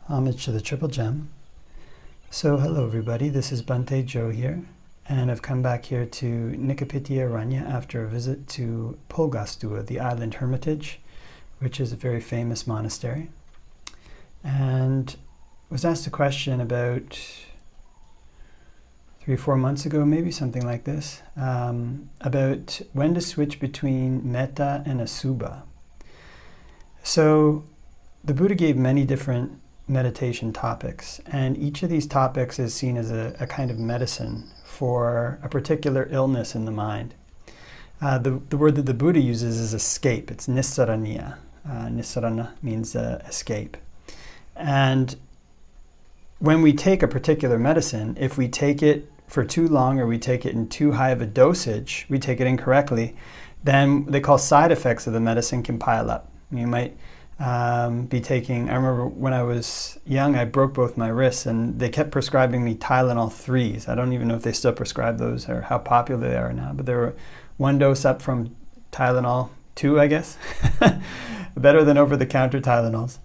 Homage to the Triple Gem. So hello everybody, this is Bhante Joe here, and I've come back here to Nikapitiya Aranya after a visit to Polgastua, the island hermitage, which is a very famous monastery. And was asked a question about 3 or 4 months ago, maybe something like this, about when to switch between metta and asubha. So the Buddha gave many different meditation topics, and each of these topics is seen as a kind of medicine for a particular illness in the mind. The word that the Buddha uses is escape. It's nissaraniya. Nissarana means escape. And when we take a particular medicine, if we take it for too long or we take it in too high of a dosage, we take it incorrectly, then they call side effects of the medicine can pile up. You might be taking, I remember when I was young, I broke both my wrists and they kept prescribing me Tylenol 3s. I don't even know if they still prescribe those or how popular they are now, but they were 1 dose up from Tylenol 2, I guess. Better than over-the-counter Tylenols.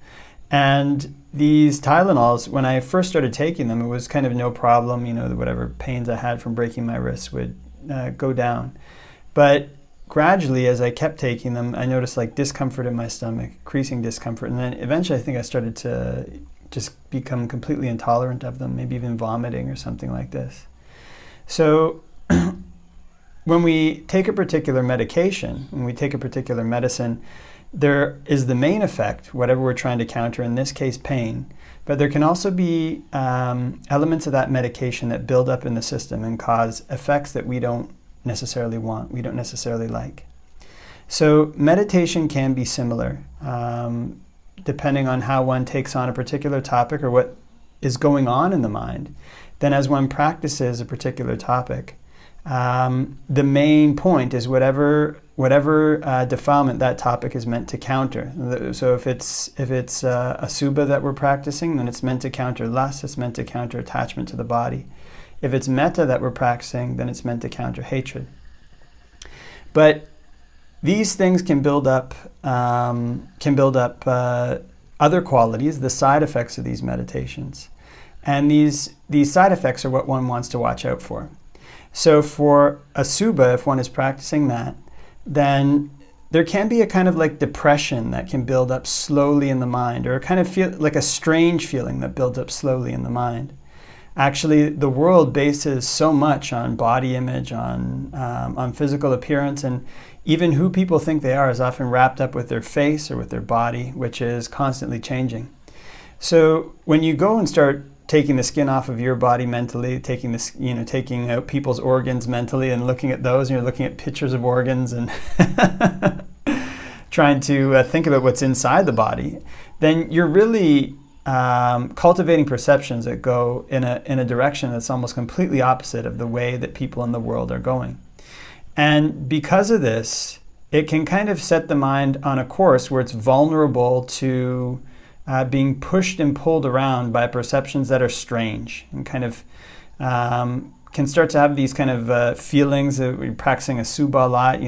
And these Tylenols, when I first started taking them, it was kind of no problem, whatever pains I had from breaking my wrists would go down. But gradually, as I kept taking them, I noticed like discomfort in my stomach, increasing discomfort, and then eventually I think I started to just become completely intolerant of them, maybe even vomiting or something like this. So when we take a particular medication, when we take a particular medicine, there is the main effect, whatever we're trying to counter, in this case pain, but there can also be elements of that medication that build up in the system and cause effects that we don't necessarily want, we don't necessarily like. So meditation can be similar, depending on how one takes on a particular topic or what is going on in the mind. Then as one practices a particular topic, the main point is whatever defilement that topic is meant to counter. So if it's Asuba that we're practicing, then it's meant to counter lust, it's meant to counter attachment to the body. If it's metta that we're practicing, then it's meant to counter hatred. But these things can build up other qualities, the side effects of these meditations. And these side effects are what one wants to watch out for. So for Asuba, if one is practicing that, then there can be a kind of like depression that can build up slowly in the mind, or a kind of feel like a strange feeling that builds up slowly in the mind. Actually, the world bases so much on body image, on physical appearance, and even who people think they are is often wrapped up with their face or with their body, which is constantly changing. So when you go and start taking the skin off of your body mentally, taking out people's organs mentally and looking at those, and you're looking at pictures of organs and trying to think about what's inside the body, then you're really cultivating perceptions that go in a direction that's almost completely opposite of the way that people in the world are going. And because of this, it can kind of set the mind on a course where it's vulnerable to being pushed and pulled around by perceptions that are strange, and kind of can start to have these kind of feelings that we're practicing Asuba a lot,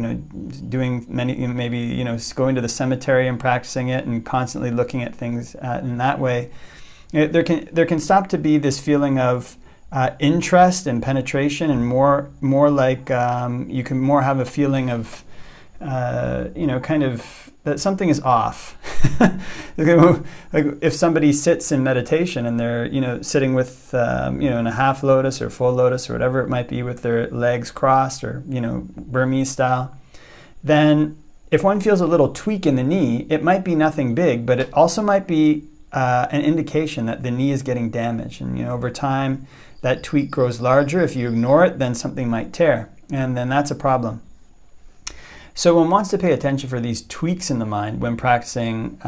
doing many, maybe, going to the cemetery and practicing it and constantly looking at things in that way. There can stop to be this feeling of interest and penetration, and more like you can more have a feeling of, kind of that something is off. Like if somebody sits in meditation and they're, sitting with, in a half lotus or full lotus or whatever it might be, with their legs crossed or, Burmese style, then if one feels a little tweak in the knee, it might be nothing big, but it also might be an indication that the knee is getting damaged. And, over time, that tweak grows larger. If you ignore it, then something might tear, and then that's a problem. So one wants to pay attention for these tweaks in the mind when practicing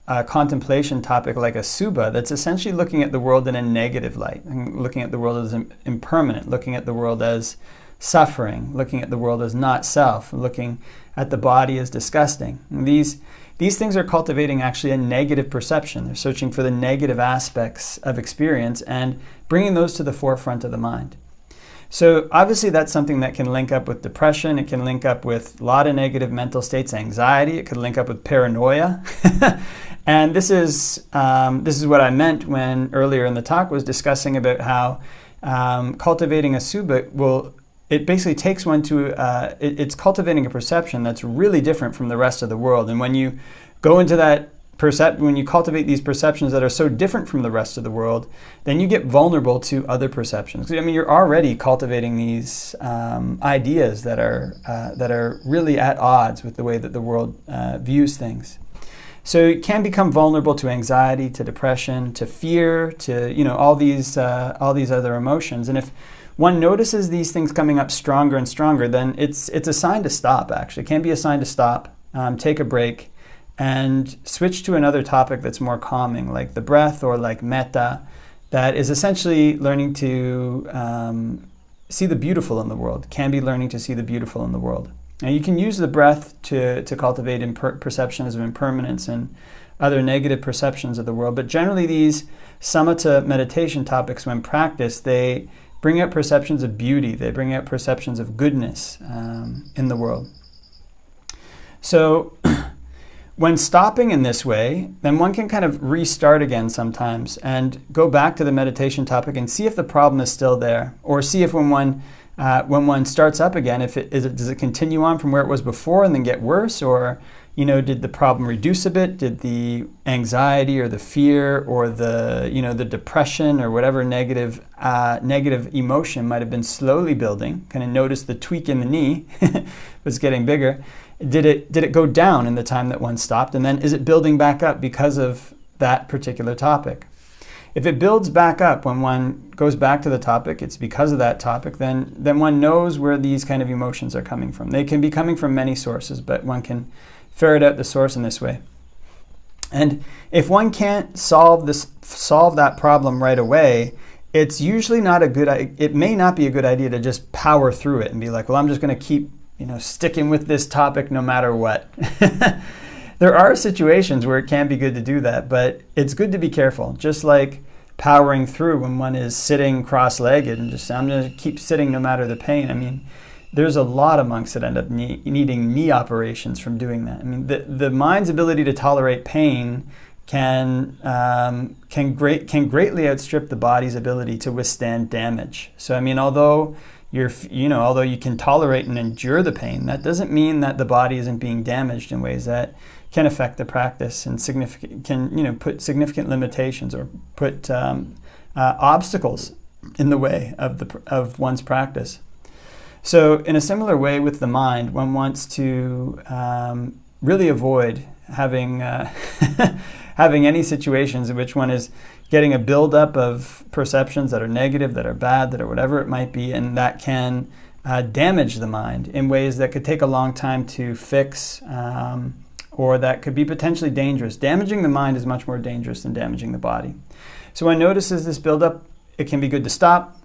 a contemplation topic like Asuba, that's essentially looking at the world in a negative light, looking at the world as impermanent, looking at the world as suffering, looking at the world as not self, looking at the body as disgusting. And these things are cultivating actually a negative perception. They're searching for the negative aspects of experience and bringing those to the forefront of the mind. So obviously that's something that can link up with depression. It can link up with a lot of negative mental states, anxiety. It could link up with paranoia. And this is what I meant when earlier in the talk was discussing about how cultivating asubha it basically takes one to, it's cultivating a perception that's really different from the rest of the world. And when you go into that when you cultivate these perceptions that are so different from the rest of the world, then you get vulnerable to other perceptions. I mean, you're already cultivating these ideas that are really at odds with the way that the world views things. So you can become vulnerable to anxiety, to depression, to fear, to all these other emotions. And if one notices these things coming up stronger and stronger, then it's a sign to stop. Actually, it can be a sign to stop, take a break, and switch to another topic that's more calming, like the breath or like metta, that is essentially learning to see the beautiful in the world, can be learning to see the beautiful in the world. Now you can use the breath to cultivate perceptions of impermanence and other negative perceptions of the world, but generally these samatha meditation topics, when practiced, they bring out perceptions of beauty, they bring out perceptions of goodness in the world. So when stopping in this way, then one can kind of restart again sometimes and go back to the meditation topic and see if the problem is still there, or see if when one starts up again, does it continue on from where it was before and then get worse, or did the problem reduce a bit? Did the anxiety or the fear or the depression or whatever negative emotion might have been slowly building? Kind of notice the tweak in the knee was getting bigger. Did it go down in the time that one stopped? And then is it building back up because of that particular topic? If it builds back up when one goes back to the topic, it's because of that topic, then one knows where these kind of emotions are coming from. They can be coming from many sources, but one can ferret out the source in this way. And if one can't solve that problem right away, it's usually it may not be a good idea to just power through it and be like, well, I'm just going to keep sticking with this topic no matter what. There are situations where it can be good to do that, but it's good to be careful. Just like powering through when one is sitting cross-legged and I'm going to keep sitting no matter the pain. I mean, there's a lot of monks that end up needing knee operations from doing that. I mean, the mind's ability to tolerate pain can greatly outstrip the body's ability to withstand damage. So I mean, although you can tolerate and endure the pain, that doesn't mean that the body isn't being damaged in ways that can affect the practice and put significant limitations or put obstacles in the way of one's practice. So in a similar way with the mind, one wants to really avoid having having any situations in which one is getting a buildup of perceptions that are negative, that are bad, that are whatever it might be, and that can damage the mind in ways that could take a long time to fix, or that could be potentially dangerous. Damaging the mind is much more dangerous than damaging the body. So when one notices this buildup, it can be good to stop,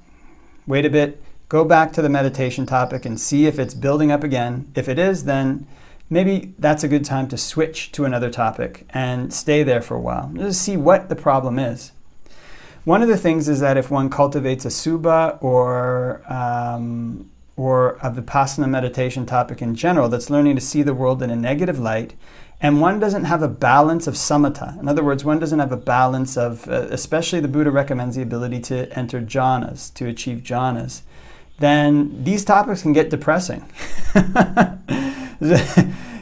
wait a bit, go back to the meditation topic and see if it's building up again. If it is, then maybe that's a good time to switch to another topic and stay there for a while. Just see what the problem is. One of the things is that if one cultivates asubha or a vipassana meditation topic in general that's learning to see the world in a negative light, and one doesn't have a balance of samatha. In other words, one doesn't have a balance of, especially the Buddha recommends the ability to enter jhanas, to achieve jhanas, then these topics can get depressing.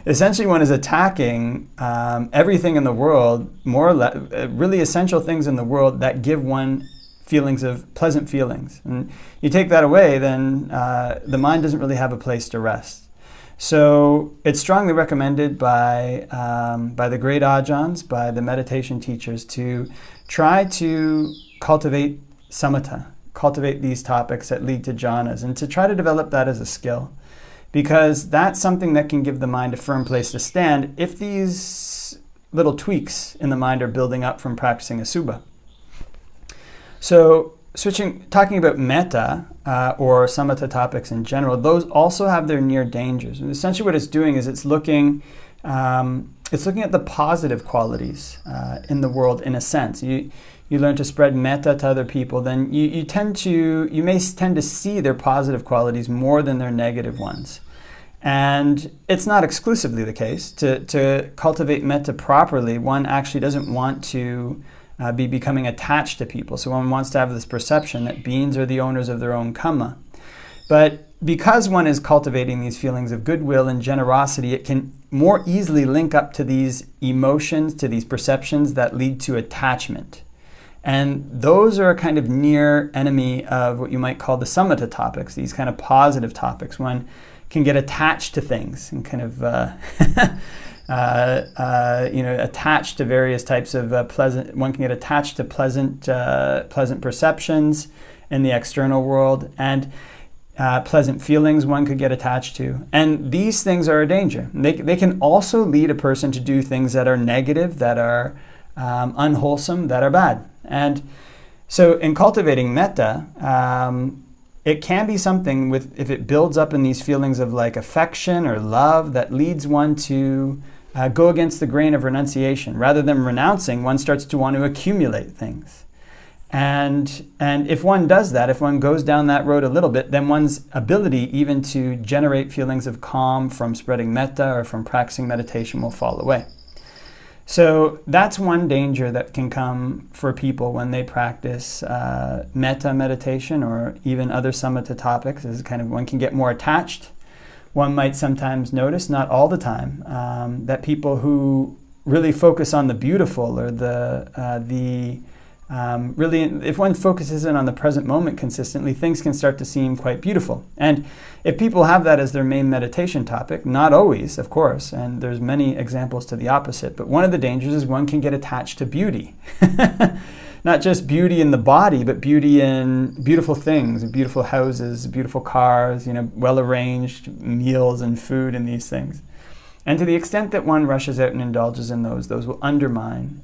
Essentially, one is attacking everything in the world, more or less, really essential things in the world that give one feelings of pleasant feelings. And you take that away, then the mind doesn't really have a place to rest. So it's strongly recommended by the great ajahns, by the meditation teachers, to try to cultivate samatha, cultivate these topics that lead to jhanas, and to try to develop that as a skill. Because that's something that can give the mind a firm place to stand if these little tweaks in the mind are building up from practicing asubha. So talking about metta or samatha topics in general, those also have their near dangers. And essentially what it's doing is it's looking at the positive qualities in the world in a sense. You you learn to spread metta to other people, then you may tend to see their positive qualities more than their negative ones. And it's not exclusively the case. To cultivate metta properly, one actually doesn't want to be becoming attached to people. So one wants to have this perception that beings are the owners of their own karma. But because one is cultivating these feelings of goodwill and generosity, it can more easily link up to these emotions, to these perceptions that lead to attachment. And those are a kind of near enemy of what you might call the samatha topics, these kind of positive topics. One can get attached to things and kind of attached to various types of pleasant. One can get attached to pleasant perceptions in the external world, and pleasant feelings one could get attached to. And these things are a danger. They can also lead a person to do things that are negative, that are unwholesome, that are bad. And so in cultivating metta, it can be something if it builds up in these feelings of like affection or love that leads one to go against the grain of renunciation. Rather than renouncing, one starts to want to accumulate things. And if one does that, if one goes down that road a little bit, then one's ability even to generate feelings of calm from spreading metta or from practicing meditation will fall away. So that's one danger that can come for people when they practice metta meditation or even other samatha topics. Is kind of one can get more attached. One might sometimes notice, not all the time, that people who really focus on the beautiful or really, if one focuses in on the present moment consistently, things can start to seem quite beautiful. And if people have that as their main meditation topic, not always, of course, and there's many examples to the opposite, but one of the dangers is one can get attached to beauty. Not just beauty in the body, but beauty in beautiful things, beautiful houses, beautiful cars, well-arranged meals and food and these things. And to the extent that one rushes out and indulges in those will undermine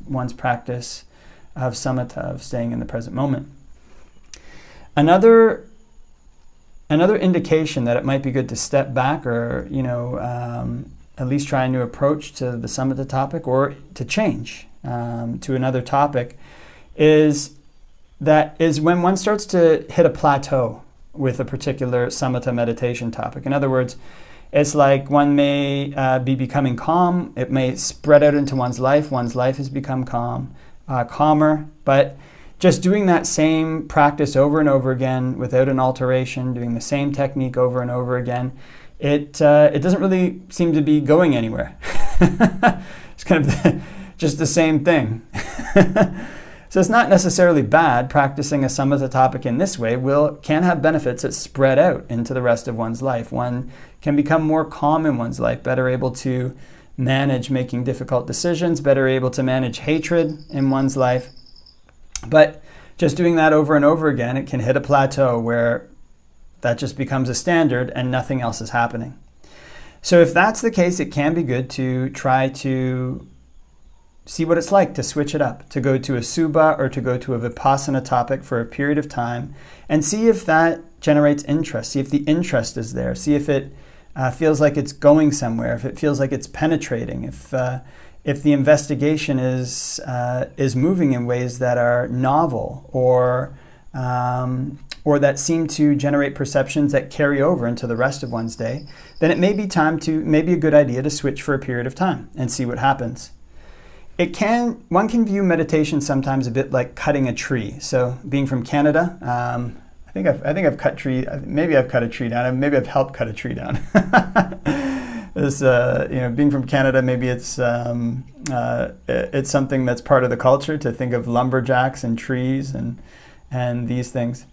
one's practice of samatha, of staying in the present moment. Another indication that it might be good to step back or, at least try a new approach to the samatha topic or to change to another topic is when one starts to hit a plateau with a particular samatha meditation topic. In other words, it's like one may be becoming calm. It may spread out into one's life. One's life has become calmer, but just doing that same practice over and over again without an alteration, doing the same technique over and over again, it doesn't really seem to be going anywhere. It's kind of just the same thing. So it's not necessarily bad. Practicing a samatha topic in this way can have benefits that spread out into the rest of one's life. One can become more calm in one's life, better able to manage making difficult decisions, better able to manage hatred in one's life. But just doing that over and over again, it can hit a plateau where that just becomes a standard and nothing else is happening. So if that's the case, it can be good to try to see what it's like to switch it up, to go to Asuba or to go to a Vipassana topic for a period of time and see if that generates interest, see if the interest is there, see if it feels like it's going somewhere, if it feels like it's penetrating, if the investigation is moving in ways that are novel or that seem to generate perceptions that carry over into the rest of one's day, then it may be a good idea to switch for a period of time and see what happens. One can view meditation sometimes a bit like cutting a tree. So being from Canada, I think I've cut tree. Maybe I've cut a tree down. Maybe I've helped cut a tree down. Being from Canada, maybe it's something that's part of the culture to think of lumberjacks and trees and these things.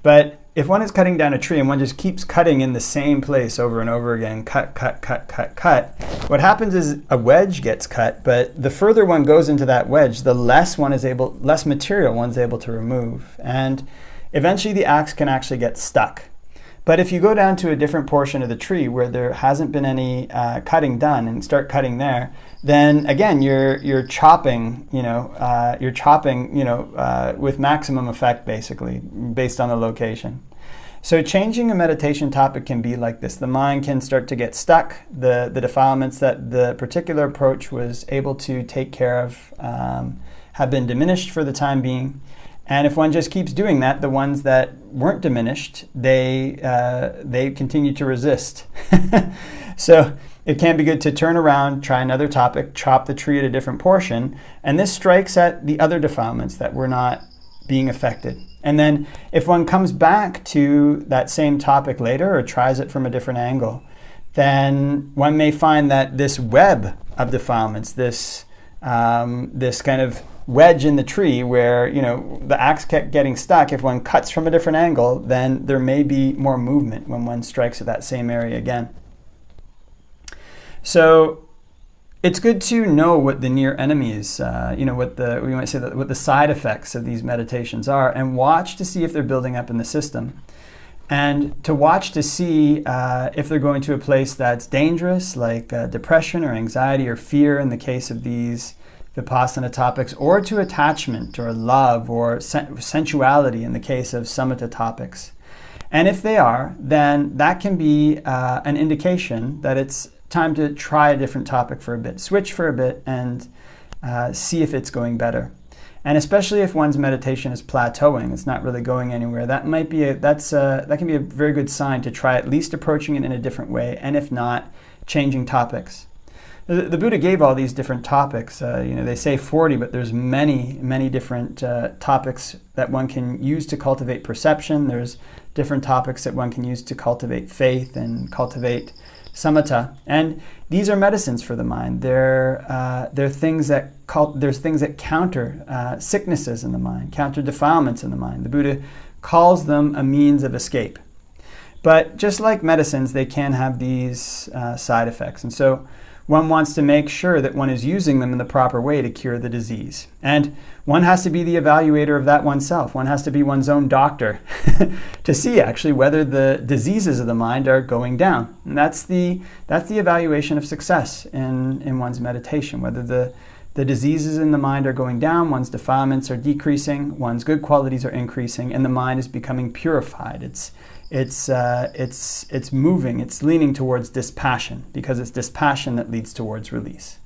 But if one is cutting down a tree and one just keeps cutting in the same place over and over again, cut, what happens is a wedge gets cut, but the further one goes into that wedge, the less material one's able to remove. And eventually the axe can actually get stuck. But if you go down to a different portion of the tree where there hasn't been any cutting done and start cutting there, then again you're chopping, with maximum effect basically, based on the location. So changing a meditation topic can be like this. The mind can start to get stuck. The defilements that the particular approach was able to take care of have been diminished for the time being. And if one just keeps doing that, the ones that weren't diminished, they continue to resist. So it can be good to turn around, try another topic, chop the tree at a different portion, and this strikes at the other defilements that were not being affected. And then if one comes back to that same topic later or tries it from a different angle, then one may find that this web of defilements, this kind of wedge in the tree where, the axe kept getting stuck, if one cuts from a different angle, then there may be more movement when one strikes at that same area again. So it's good to know what the near enemies, what the side effects of these meditations are, and watch to see if they're building up in the system. And to watch to see if they're going to a place that's dangerous, like depression or anxiety or fear in the case of these Vipassana topics, or to attachment or love or sensuality in the case of samatha topics. And if they are, then that can be an indication that it's time to try a different topic for a bit, switch for a bit, and see if it's going better. And especially if one's meditation is plateauing, it's not really going anywhere, that can be a very good sign to try at least approaching it in a different way, and if not, changing topics. The Buddha gave all these different topics. They say 40, but there's many, many different topics that one can use to cultivate perception. There's different topics that one can use to cultivate faith and cultivate samatha. And these are medicines for the mind. They're things that counter sicknesses in the mind, counter defilements in the mind. The Buddha calls them a means of escape. But just like medicines, they can have these side effects. And so one wants to make sure that one is using them in the proper way to cure the disease. And one has to be the evaluator of that oneself. One has to be one's own doctor to see actually whether the diseases of the mind are going down. And that's the evaluation of success in one's meditation, whether the diseases in the mind are going down, one's defilements are decreasing, one's good qualities are increasing, and the mind is becoming purified. It's moving, it's leaning towards dispassion, because it's dispassion that leads towards release.